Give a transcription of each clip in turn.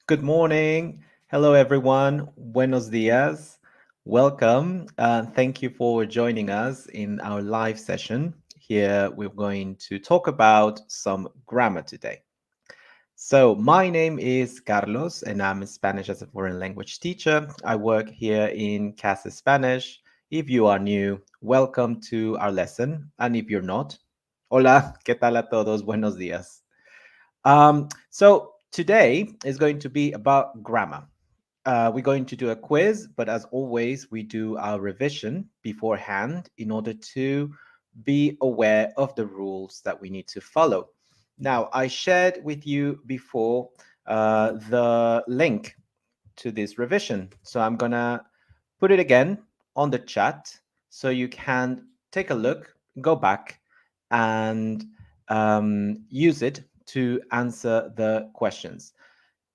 Good morning. Hello, everyone. Buenos dias. Welcome. Thank you for joining us in our live session. Here, we're going to talk about some grammar today. So, my name is Carlos, and I'm a Spanish as a foreign language teacher. I work here in Casa Spanish. If you are new, welcome to our lesson. And if you're not, hola, ¿qué tal a todos? Buenos días. So today is going to be about grammar. We're going to do a quiz, but as always, we do our revision beforehand in order to be aware of the rules that we need to follow. Now, I shared with you before the link to this revision. So I'm going to put it again on the chat so you can take a look, go back, and use it to answer the questions.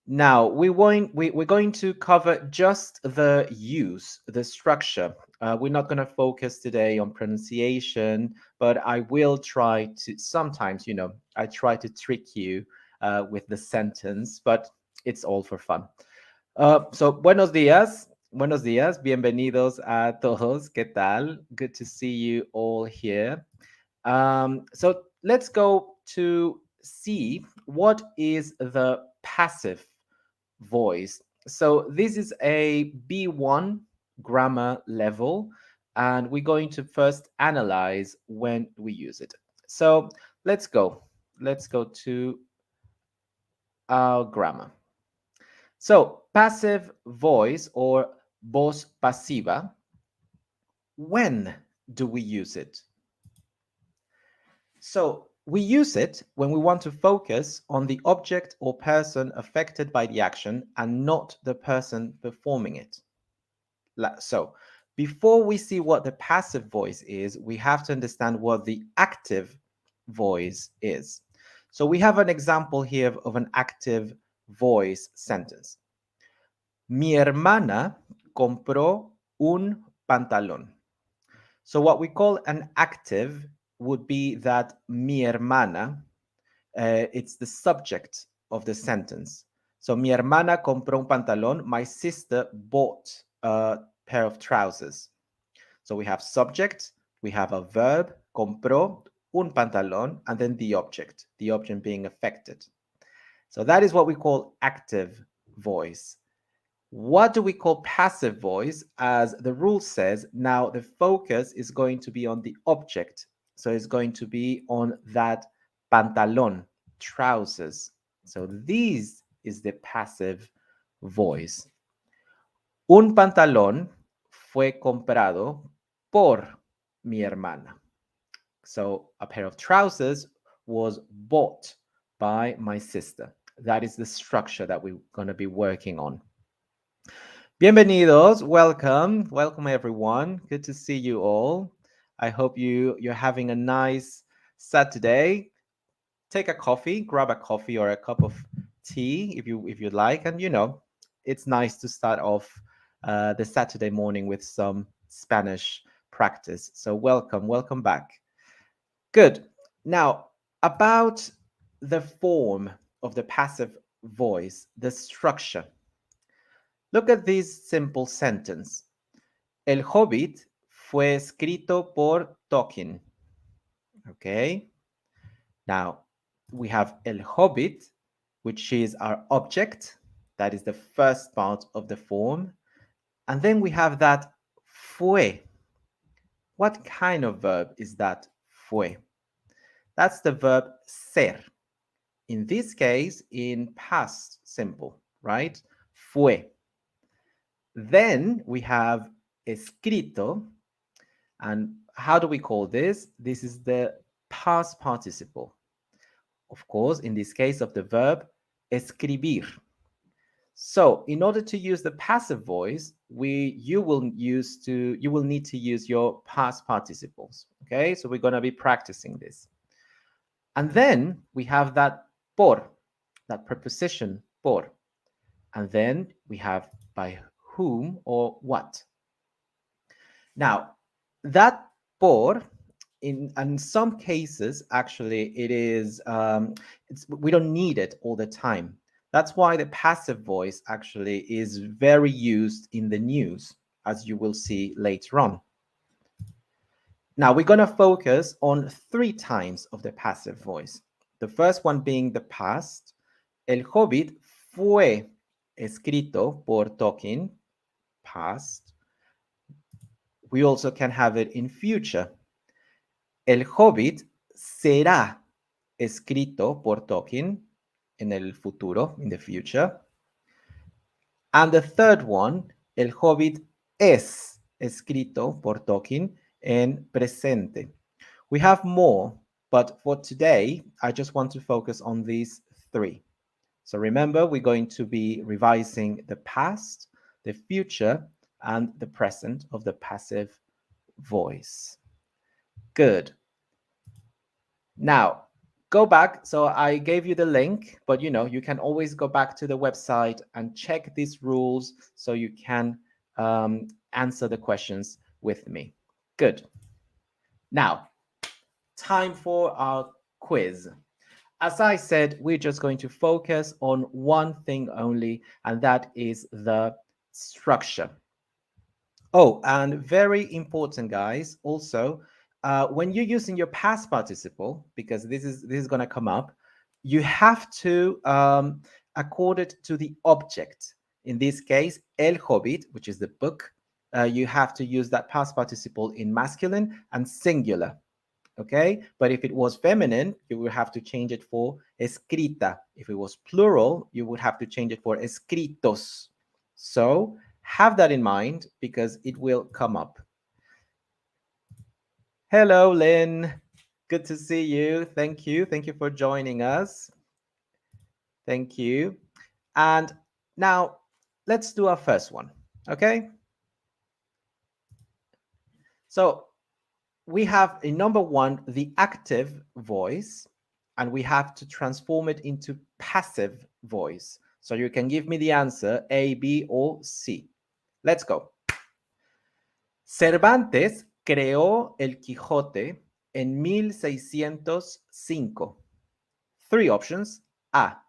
Now, we're going to cover just the use, the structure. We're not going to focus today on pronunciation, but I will try to sometimes, I try to trick you with the sentence, but it's all for fun. So, buenos días, bienvenidos a todos, ¿qué tal? Good to see you all here. So, let's go to see what is the passive voice. So, this is a B1 grammar level, and we're going to first analyze when we use it. So, let's go. Let's go to our grammar. So, passive voice or voz pasiva, when do we use it? So, we use it when we want to focus on the object or person affected by the action and not the person performing it. So, before we see what the passive voice is, we have to understand what the active voice is. So, we have an example here of an active voice sentence. Mi hermana compró un pantalón. So what we call an active would be that mi hermana, it's the subject of the sentence. So mi hermana compró un pantalón. My sister bought a pair of trousers. So we have subject, we have a verb, compró un pantalón, and then the object being affected. So that is what we call active voice. What do we call passive voice? As the rule says, now the focus is going to be on the object. So it's going to be on that pantalón, trousers. So this is the passive voice. Un pantalón fue comprado por mi hermana. So a pair of trousers was bought by my sister. That is the structure that we're going to be working on. Bienvenidos, welcome everyone. Good to see you all. I hope you're having a nice Saturday. Take a coffee, grab a coffee or a cup of tea if you'd like, and it's nice to start off the Saturday morning with some Spanish practice. So welcome back. Good. Now about the form of the passive voice, the structure. Look at this simple sentence. El Hobbit fue escrito por Tolkien. Okay. Now, we have El Hobbit, which is our object. That is the first part of the form. And then we have that fue. What kind of verb is that fue? That's the verb ser. In this case, in past simple, right? Fue. Then we have escrito. And how do we call this? This is the past participle. Of course, in this case of the verb escribir. So in order to use the passive voice, you will need to use your past participles. Okay, so we're going to be practicing this. And then we have that por, that preposition por. And then we have by whom or what. Now, that por, in some cases, actually, it is we don't need it all the time. That's why the passive voice actually is very used in the news, as you will see later on. Now we're going to focus on 3 times of the passive voice. The first one being the past. El Hobbit fue escrito por Tolkien, past. We also can have it in future. El Hobbit será escrito por Tolkien en el futuro, in the future. And the third one, El Hobbit es escrito por Tolkien en presente. We have more, but for today, I just want to focus on these 3. So remember, we're going to be revising the past, the future, and the present of the passive voice. Good. Now, go back. So I gave you the link, but you can always go back to the website and check these rules so you can answer the questions with me. Good. Now, time for our quiz. As I said, we're just going to focus on one thing only, and that is the structure. Oh, and very important, guys, also, when you're using your past participle, because this is going to come up, you have to accord it to the object. In this case, El Hobbit, which is the book, you have to use that past participle in masculine and singular. Okay, but if it was feminine, you would have to change it for escrita. If it was plural, you would have to change it for escritos. So have that in mind because it will come up. Hello, Lynn. Good to see you. Thank you. Thank you for joining us. Thank you. And now let's do our first one. Okay. So we have in number 1, the active voice, and we have to transform it into passive voice. So you can give me the answer A, B, or C. Let's go. Cervantes creó el Quijote en 1605. 3 options. A.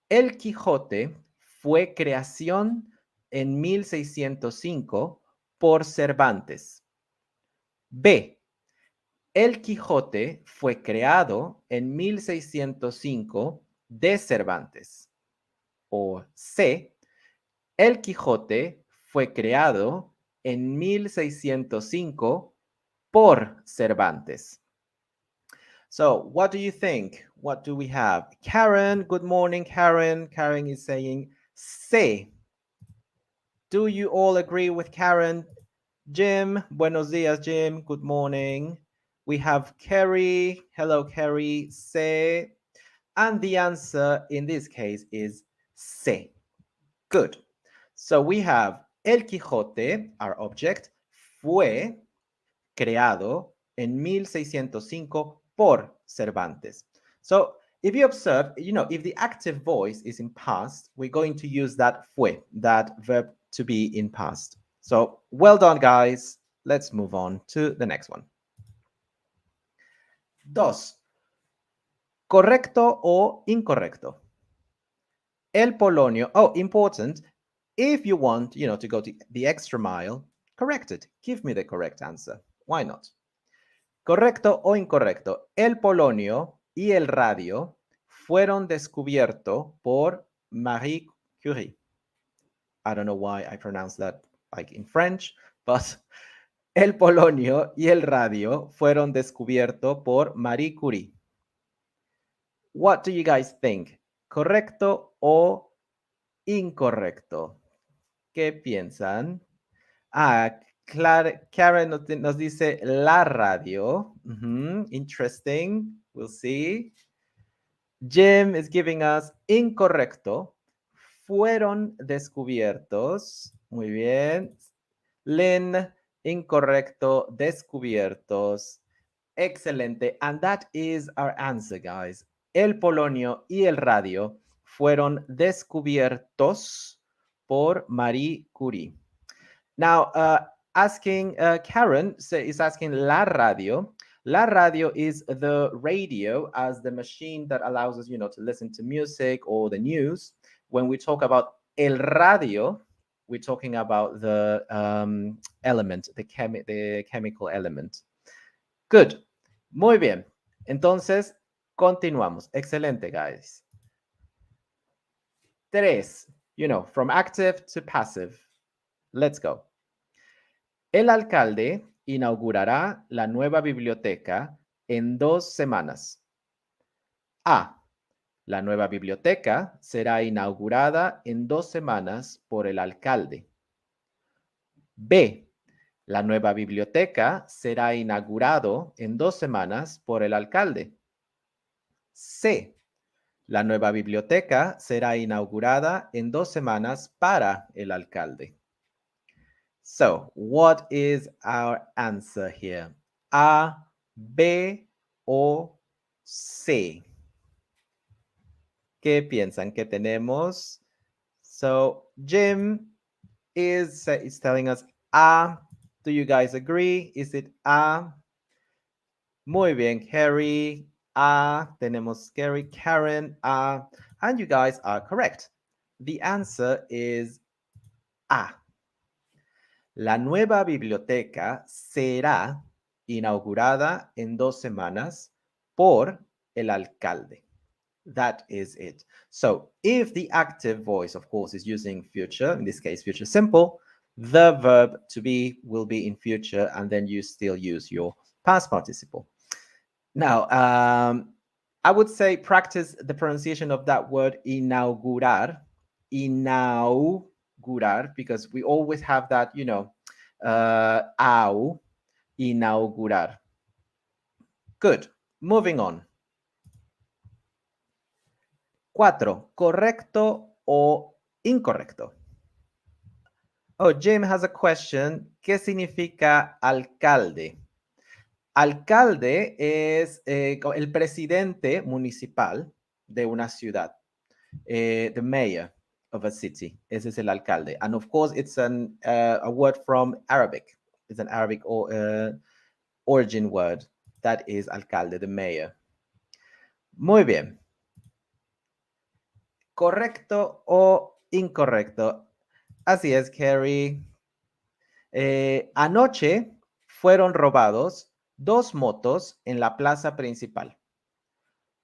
El Quijote fue creación en 1605 por Cervantes. B. El Quijote fue creado en 1605 de Cervantes. O C. El Quijote fue creado en 1605 por Cervantes. So, what do you think? What do we have? Karen, good morning, Karen. Karen is saying C. Do you all agree with Karen? Jim, buenos dias, Jim. Good morning. We have Kerry. Hello, Kerry. C. And the answer in this case is C. Good. So we have El Quijote, our object, fue creado en 1605 por Cervantes. So if you observe, if the active voice is in past, we're going to use that fue, that verb to be in past. So well done, guys. Let's move on to the next one. 2. ¿Correcto o incorrecto? El Polonio. Oh, important. If you want, to go the extra mile, correct it. Give me the correct answer. Why not? ¿Correcto o incorrecto? El polonio y el radio fueron descubiertos por Marie Curie. I don't know why I pronounced that like in French, but el polonio y el radio fueron descubiertos por Marie Curie. What do you guys think? ¿Correcto o incorrecto? ¿Qué piensan? Karen nos dice la radio. Interesting. We'll see. Jim is giving us incorrecto. Fueron descubiertos. Muy bien. Lynn, incorrecto. Descubiertos. Excelente. And that is our answer, guys. El polonio y el radio fueron descubiertos por Marie Curie. Now, asking Karen is asking la radio. La radio is the radio as the machine that allows us, to listen to music or the news. When we talk about el radio, we're talking about the element, the chemical element. Good. Muy bien. Entonces, continuamos. Excelente, guys. Tres, from active to passive. Let's go. El alcalde inaugurará la nueva biblioteca en 2 semanas. A. La nueva biblioteca será inaugurada en 2 semanas por el alcalde. B. La nueva biblioteca será inaugurado en 2 semanas por el alcalde. C. La nueva biblioteca será inaugurada en 2 semanas para el alcalde. So, what is our answer here? A, B o C? ¿Qué piensan que tenemos? So, Jim is telling us A. Do you guys agree? Is it A? Muy bien, Harry. A. Tenemos Gary, Karen, A. And you guys are correct. The answer is A. La nueva biblioteca será inaugurada en 2 semanas por el alcalde. That is it. So if the active voice, of course, is using future, in this case, future simple, the verb to be will be in future, and then you still use your past participle. Now, I would say practice the pronunciation of that word inaugurar, because we always have that, au, inaugurar. Good. Moving on. 4. ¿Correcto o incorrecto? Oh, Jim has a question. ¿Qué significa alcalde? Alcalde es el presidente municipal de una ciudad. The mayor of a city. Ese es el alcalde. And of course, it's a word from Arabic. It's an Arabic origin word. That is alcalde, the mayor. Muy bien. ¿Correcto o incorrecto? Así es, Carrie. Anoche fueron robados 2 motos en la plaza principal.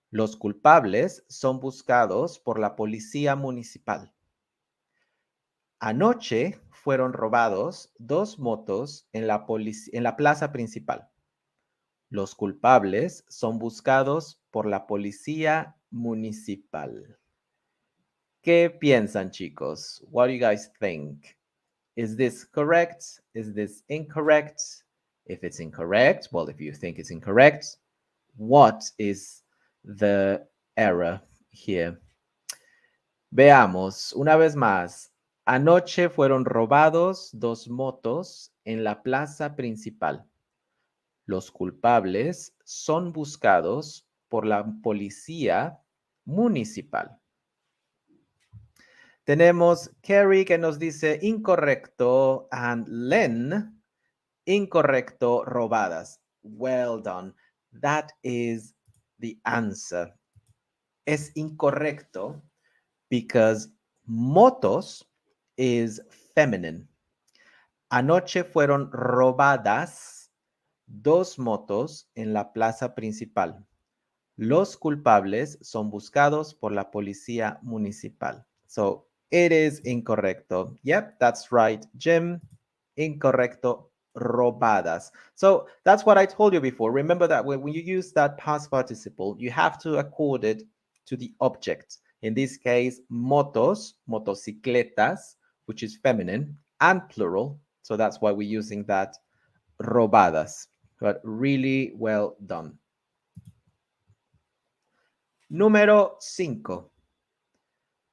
Los culpables son buscados por la policía municipal. Anoche fueron robados 2 motos en la plaza principal. Los culpables son buscados por la policía municipal. ¿Qué piensan, chicos? What do you guys think? Is this correct? Is this incorrect? If it's incorrect, well, if you think it's incorrect, what is the error here? Veamos una vez más. Anoche fueron robados 2 motos en la plaza principal. Los culpables son buscados por la policía municipal. Tenemos Carrie que nos dice incorrecto and Len, incorrecto, robadas. Well done. That is the answer. Es incorrecto because motos is feminine. Anoche fueron robadas 2 motos en la plaza principal. Los culpables son buscados por la policía municipal. So it is incorrecto. Yep, that's right, Jim. Incorrecto, robadas. So that's what I told you before. Remember that when you use that past participle, you have to accord it to the object. In this case, motos, motocicletas, which is feminine and plural. So that's why we're using that robadas. But really well done. Número 5.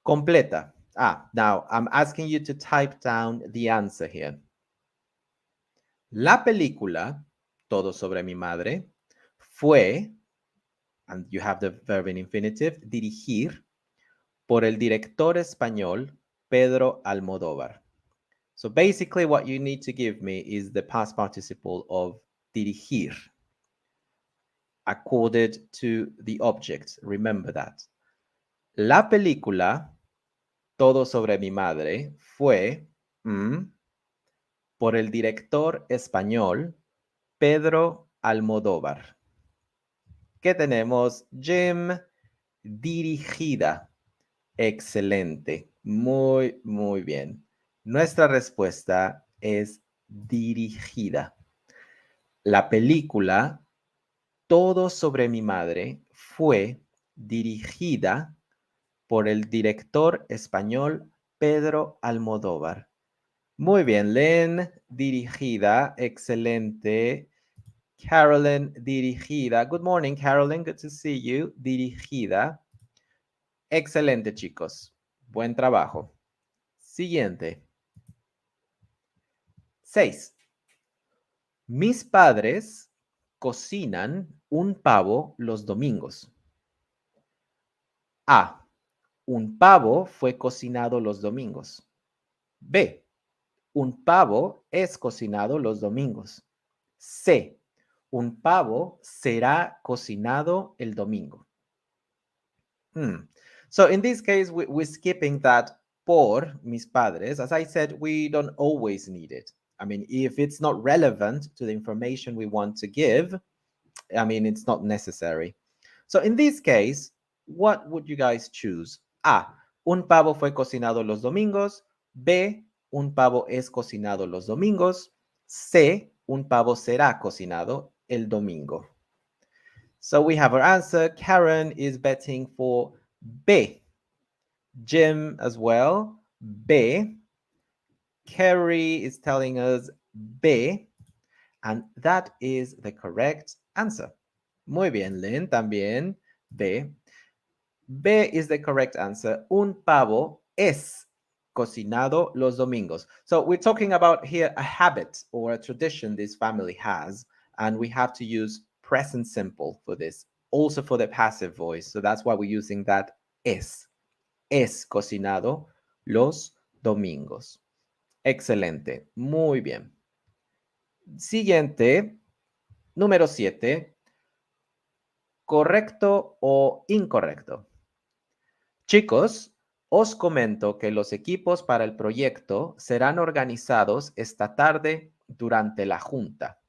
Completa. Now I'm asking you to type down the answer here. La película, Todo sobre mi madre, fue, and you have the verb in infinitive, dirigir, por el director español Pedro Almodóvar. So basically what you need to give me is the past participle of dirigir. accorded to the object. Remember that. La película, Todo sobre mi madre, fue por el director español Pedro Almodóvar. ¿Qué tenemos? Jim, dirigida. Excelente. Muy, muy bien. Nuestra respuesta es dirigida. La película Todo sobre mi madre fue dirigida por el director español Pedro Almodóvar. Muy bien, Lynn, dirigida, excelente. Carolyn, dirigida. Good morning, Carolyn, good to see you. Dirigida. Excelente, chicos. Buen trabajo. Siguiente. 6. Mis padres cocinan un pavo los domingos. A. Un pavo fue cocinado los domingos. B. Un pavo es cocinado los domingos. C. Un pavo será cocinado el domingo. So in this case, we're skipping that por mis padres. As I said, we don't always need it. I mean, if it's not relevant to the information we want to give, I mean, it's not necessary. So in this case, what would you guys choose? A. Un pavo fue cocinado los domingos. B. Un pavo es cocinado los domingos. C. Un pavo será cocinado el domingo. So we have our answer. Karen is betting for B. Jim as well. B. Kerry is telling us B. And that is the correct answer. Muy bien, Lynn, también B. B is the correct answer. Un pavo es cocinado los domingos. So we're talking about here a habit or a tradition this family has, and we have to use present simple for this, also for the passive voice. So that's why we're using that es. Es cocinado los domingos. Excelente. Muy bien. Siguiente, número 7. ¿Correcto o incorrecto? Chicos, os comento que los equipos para el proyecto serán organizados esta tarde durante la junta.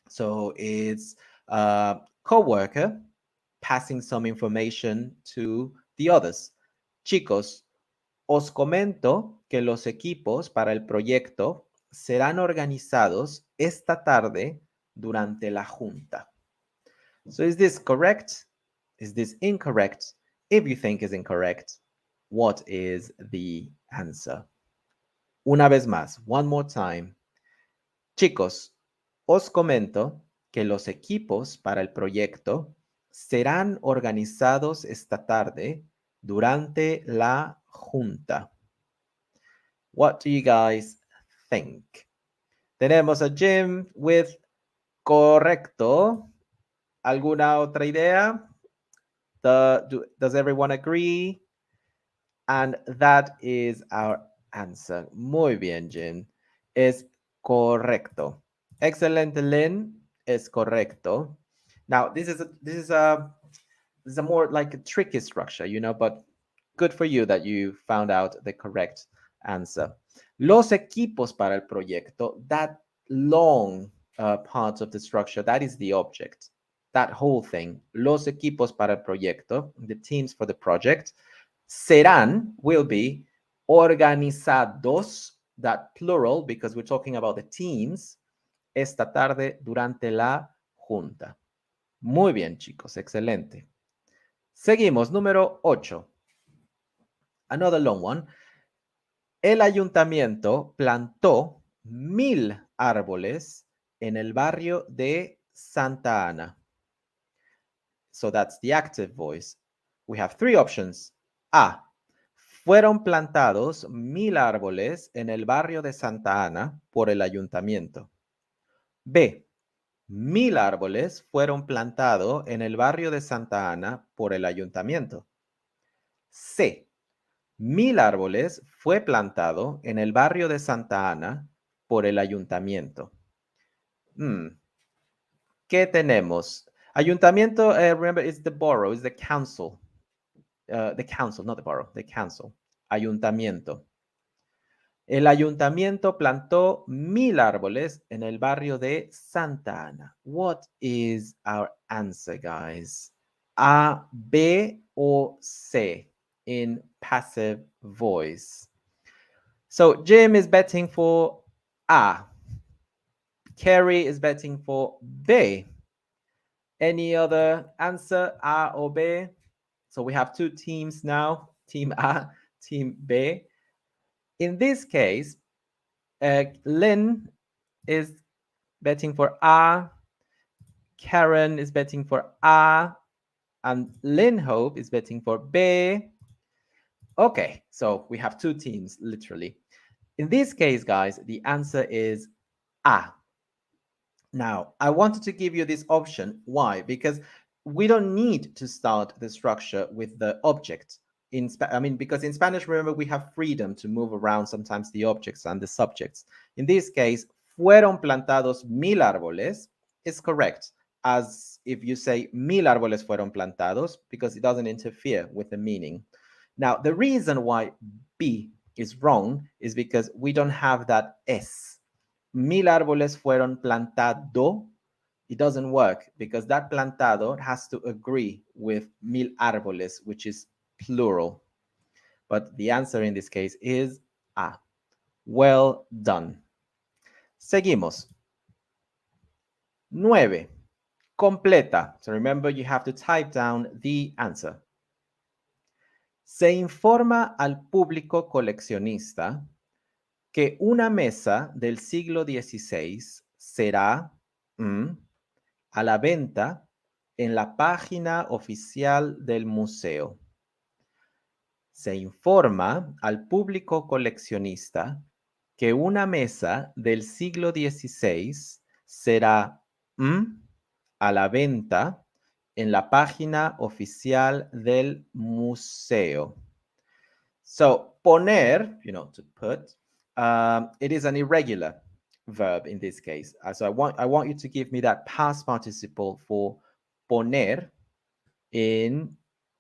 So it's a coworker passing some information to the others. Chicos, os comento que los equipos para el proyecto serán organizados esta tarde durante la junta. So is this correct? Is this incorrect? If you think is incorrect, what is the answer? Una vez más, one more time. Chicos, os comento que los equipos para el proyecto serán organizados esta tarde durante la junta. What do you guys think? Tenemos a Jim with correcto. ¿Alguna otra idea? Does everyone agree? And that is our answer. Muy bien, Jim. Es correcto. Excelente, Lynn. Es correcto. Now, this is a more like a tricky structure, you know, but good for you that you found out the correct answer. Los equipos para el proyecto, that long part of the structure, that is the object. That whole thing. Los equipos para el proyecto, the teams for the project, serán, will be, organizados, that plural, because we're talking about the teams, esta tarde durante la junta. Muy bien, chicos, excelente. Seguimos, número 8. Another long one. El ayuntamiento plantó 1000 árboles en el barrio de Santa Ana. So that's the active voice. We have 3 options. A. Fueron plantados 1000 árboles en el barrio de Santa Ana por el ayuntamiento. B. 1000 árboles fueron plantados en el barrio de Santa Ana por el ayuntamiento. C. 1000 árboles fue plantado en el barrio de Santa Ana por el ayuntamiento. ¿Qué tenemos? Ayuntamiento, remember, is the borough, is the council. The council, not the borough, the council. Ayuntamiento. El ayuntamiento plantó 1,000 árboles en el barrio de Santa Ana. What is our answer, guys? A, B, or C in passive voice? So Jim is betting for A. Carrie is betting for B. Any other answer, A or B? So we have two teams now, Team A, Team B. In this case, Lynn is betting for A, Karen is betting for A, and Lynn Hope is betting for B. Okay, so we have two teams, literally. In this case, guys, the answer is A. Now, I wanted to give you this option. Why? Because we don't need to start the structure with the object. Because in Spanish, remember, we have freedom to move around sometimes the objects and the subjects. In this case, fueron plantados 1,000 árboles is correct, as if you say 1,000 árboles fueron plantados, because it doesn't interfere with the meaning. Now, the reason why B is wrong is because we don't have that S. 1,000 árboles fueron plantado. It doesn't work because that plantado has to agree with 1,000 árboles, which is plural. But the answer in this case is A. Well done. Seguimos. 9. Completa. So remember, you have to type down the answer. Se informa al público coleccionista que una mesa del siglo XVI será a la venta en la página oficial del museo. Se informa al público coleccionista que una mesa del siglo XVI será a la venta en la página oficial del museo. So, poner, to put, it is an irregular verb in this case. So I want you to give me that past participle for poner in,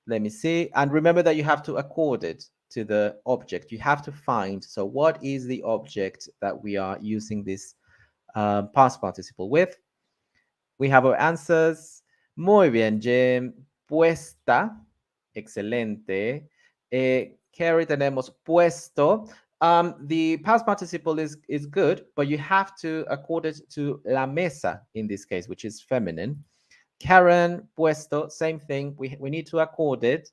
let me see, and remember that you have to accord it to the object. You have to find, so what is the object that we are using this past participle with? We have our answers. Muy bien, Jim. Puesta. Excelente. Carrie, tenemos puesto. The past participle is good, but you have to accord it to la mesa in this case, which is feminine. Karen, puesto, same thing. We need to accord it.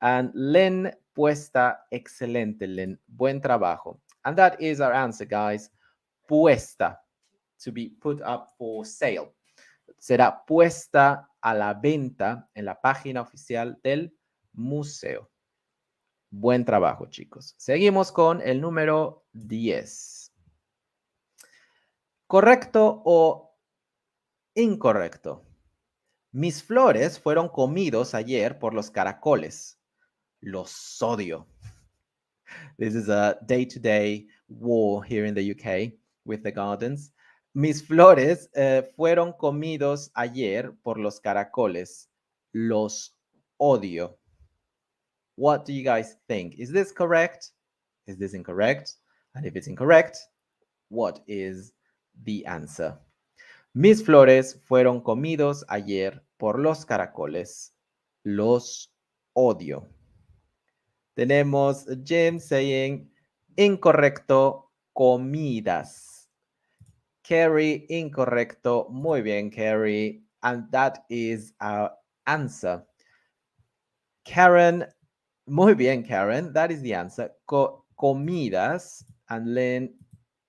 And Lynn, puesta, excelente, Lynn. Buen trabajo. And that is our answer, guys. Puesta, to be put up for sale. Será puesta a la venta en la página oficial del museo. Buen trabajo, chicos. Seguimos con el número 10. ¿Correcto o incorrecto? Mis flores fueron comidos ayer por los caracoles. Los odio. This is a day-to-day war here in the UK with the gardens. Mis flores fueron comidos ayer por los caracoles. Los odio. What do you guys think? Is this correct? Is this incorrect? And if it's incorrect, what is the answer? Mis flores fueron comidos ayer por los caracoles. Los odio. Tenemos Jim saying incorrecto, comidas. Carrie, incorrecto. Muy bien, Carrie. And that is our answer. Karen, muy bien, Karen. That is the answer. Comidas. And Lynn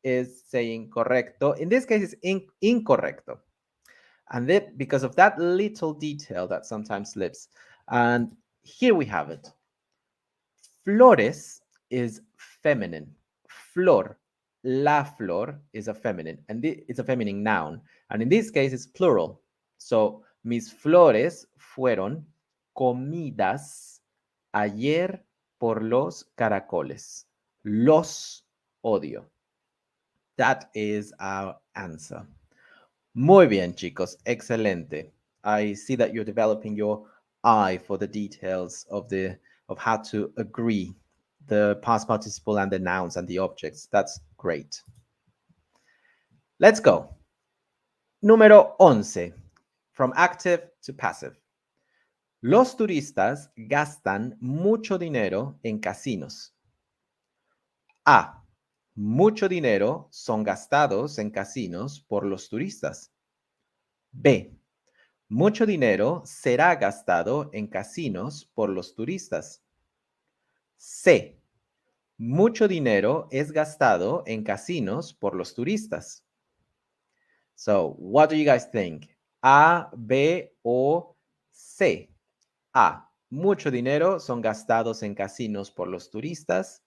is saying correcto. In this case, it's incorrecto. And that because of that little detail that sometimes slips. And here we have it. Flores is feminine. Flor, la flor is a feminine, and it's a feminine noun. And in this case, it's plural. So, mis flores fueron comidas ayer por los caracoles. Los odio. That is our answer. Muy bien, chicos. Excelente. I see that you're developing your eye for the details of how to agree the past participle and the nouns and the objects. That's great. Let's go. Número 11. From active to passive. Los turistas gastan mucho dinero en casinos. A. Mucho dinero son gastados en casinos por los turistas. B. Mucho dinero será gastado en casinos por los turistas. C. Mucho dinero es gastado en casinos por los turistas. So, what do you guys think? A, B o C. A. Mucho dinero son gastados en casinos por los turistas.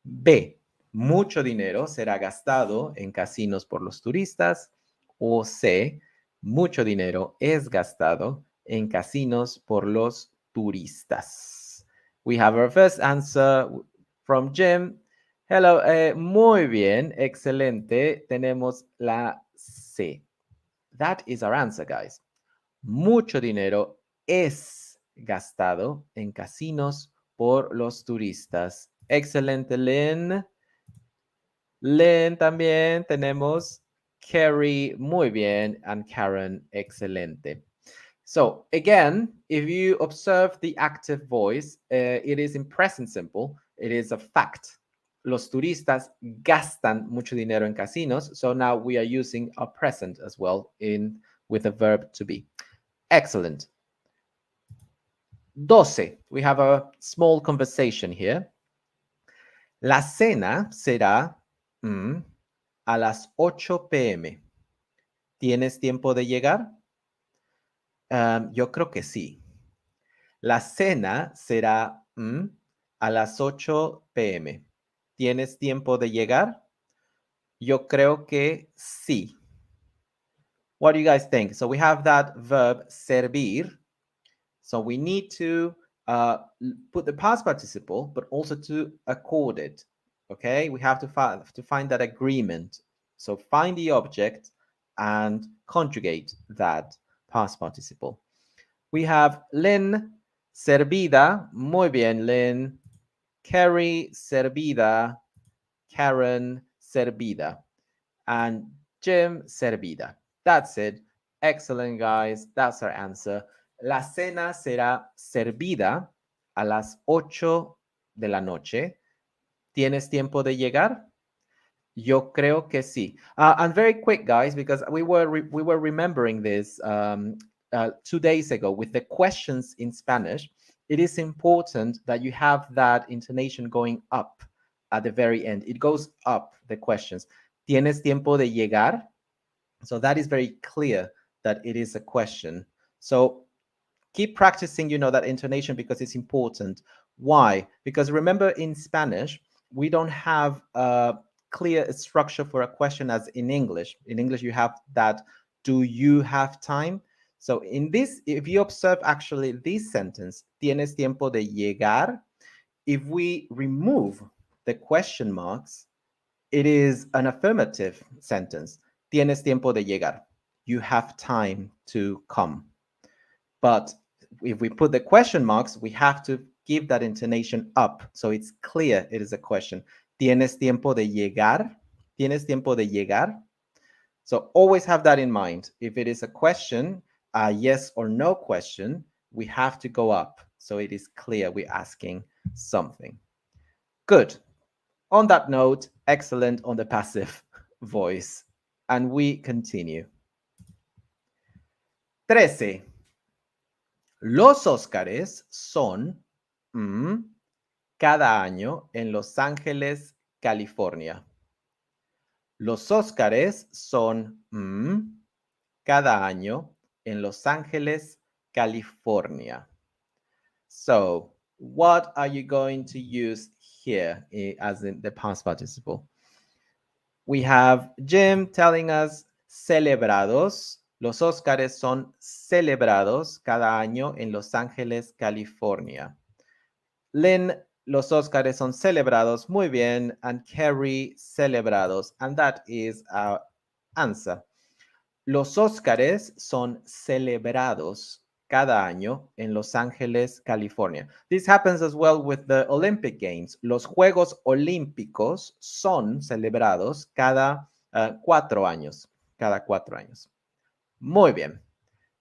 B. Mucho dinero será gastado en casinos por los turistas. O C. Mucho dinero es gastado en casinos por los turistas. We have our first answer from Jim. Hello, muy bien, excelente. Tenemos la C. That is our answer, guys. Mucho dinero es gastado en casinos por los turistas. Excelente, Lynn. Lynn también tenemos. Carrie, muy bien. And Karen, excelente. So again, if you observe the active voice, it is in present simple. It is a fact. Los turistas gastan mucho dinero en casinos. So now we are using a present as well with a verb to be. Excellent. 12. We have a small conversation here. La cena será a las 8 p.m. ¿Tienes tiempo de llegar? Yo creo que sí. La cena será a las 8 p.m. ¿Tienes tiempo de llegar? Yo creo que sí. What do you guys think? So we have that verb servir. So we need to put the past participle, but also to accord it. Okay, we have to find that agreement. So find the object and conjugate that past participle. We have Lynn servida. Muy bien, Lynn. Carrie servida. Karen servida. And Jim servida. That's it. Excellent, guys. That's our answer. La cena será servida a las 8 de la noche. ¿Tienes tiempo de llegar? Yo creo que sí. And very quick, guys, because we were remembering this 2 days ago with the questions in Spanish. It is important that you have that intonation going up at the very end. It goes up, the questions. ¿Tienes tiempo de llegar? So that is very clear that it is a question. So keep practicing, that intonation because it's important. Why? Because remember, in Spanish, we don't have a clear structure for a question as in English. In English, you have that, do you have time? So in this, if you observe actually this sentence, ¿tienes tiempo de llegar? If we remove the question marks, it is an affirmative sentence. ¿Tienes tiempo de llegar? You have time to come. But if we put the question marks, we have to give that intonation up. So it's clear it is a question. ¿Tienes tiempo de llegar? ¿Tienes tiempo de llegar? So always have that in mind. If it is a question, a yes or no question, we have to go up. So it is clear we're asking something. Good. On that note, excellent on the passive voice. And we continue. 13. Los Óscares son cada año en Los Ángeles, California. Los Óscares son cada año en Los Ángeles, California. So, what are you going to use here as in the past participle? We have Jim telling us celebrados. Los Óscares son celebrados cada año en Los Ángeles, California. Lynn, los Óscares son celebrados. Muy bien. And Carrie, celebrados. And that is our answer. Los Óscares son celebrados cada año en Los Ángeles, California. This happens as well with the Olympic Games. Los Juegos Olímpicos son celebrados cada 4 años. Cada 4 años. Muy bien.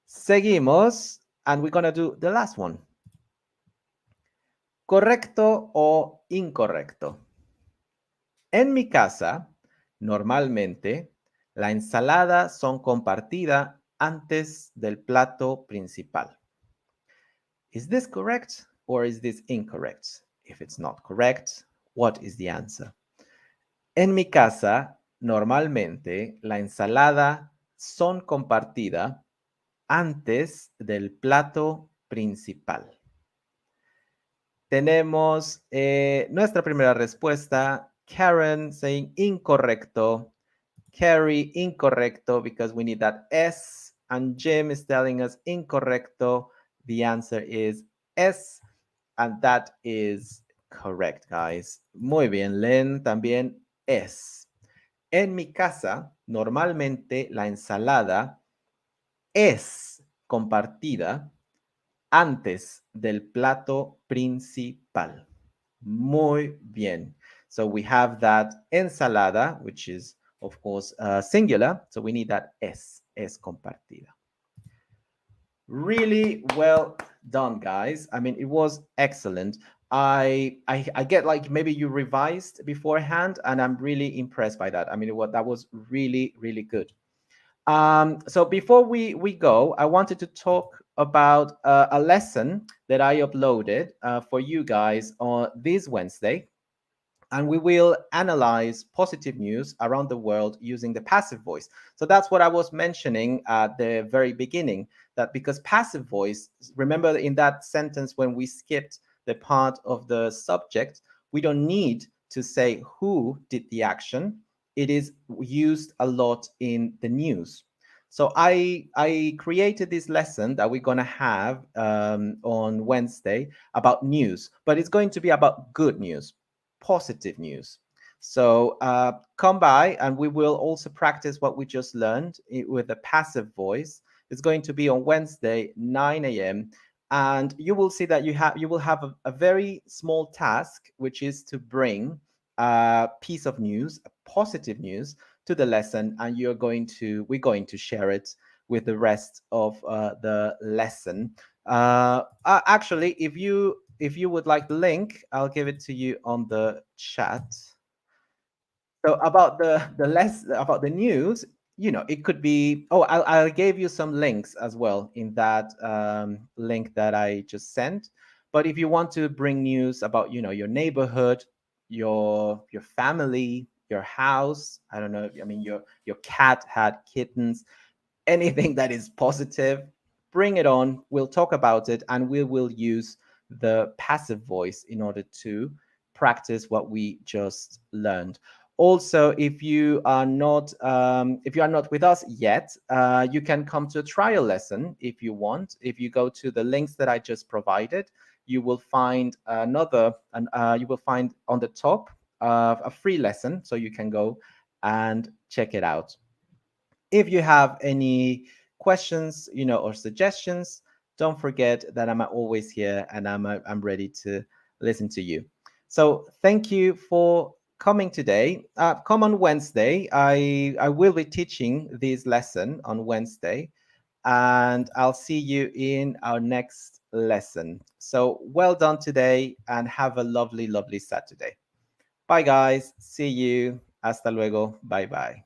Seguimos, and we're going to do the last one. ¿Correcto o incorrecto? En mi casa, normalmente, la ensalada son compartida antes del plato principal. Is this correct or is this incorrect? If it's not correct, what is the answer? En mi casa, normalmente, la ensalada son compartida antes del plato principal. Tenemos nuestra primera respuesta, Karen saying incorrecto. Carrie, incorrecto, because we need that S. And Jim is telling us incorrecto. The answer is S. And that is correct, guys. Muy bien, Len también es. En mi casa, normalmente la ensalada es compartida antes del plato principal. Muy bien. So we have that ensalada, which is, of course, singular. So we need that es compartida. Really well done, guys. I mean, it was excellent. I get like maybe you revised beforehand, and I'm really impressed by that. I mean, that was really, really good. So before we go, I wanted to talk about a lesson that I uploaded for you guys on this Wednesday. And we will analyze positive news around the world using the passive voice. So that's what I was mentioning at the very beginning, that because passive voice, remember in that sentence when we skipped the part of the subject, we don't need to say who did the action. It is used a lot in the news. So I created this lesson that we're going to have on Wednesday about news, but it's going to be about good news, positive news. So come by and we will also practice what we just learned with a passive voice. It's going to be on Wednesday, 9 a.m. And you will see that you will have a very small task, which is to bring a piece of news, a positive news, to the lesson, and we're going to share it with the rest of the lesson. Actually, if you would like the link, I'll give it to you on the chat. So about about the news, it could be. Oh, I gave you some links as well in that link that I just sent. But if you want to bring news about your neighborhood, your family, your house, I don't know. I mean, your cat had kittens, anything that is positive, bring it on. We'll talk about it, and we will use the passive voice in order to practice what we just learned. Also, if you are not with us yet, you can come to a trial lesson if you want. If you go to the links that I just provided, you will find you will find on the top a free lesson, so you can go and check it out. If you have any questions, or suggestions, don't forget that I'm always here and I'm ready to listen to you. So thank you for coming today. Come on Wednesday. I will be teaching this lesson on Wednesday, and I'll see you in our next lesson. So well done today, and have a lovely, lovely Saturday. Bye, guys. See you. Hasta luego. Bye bye.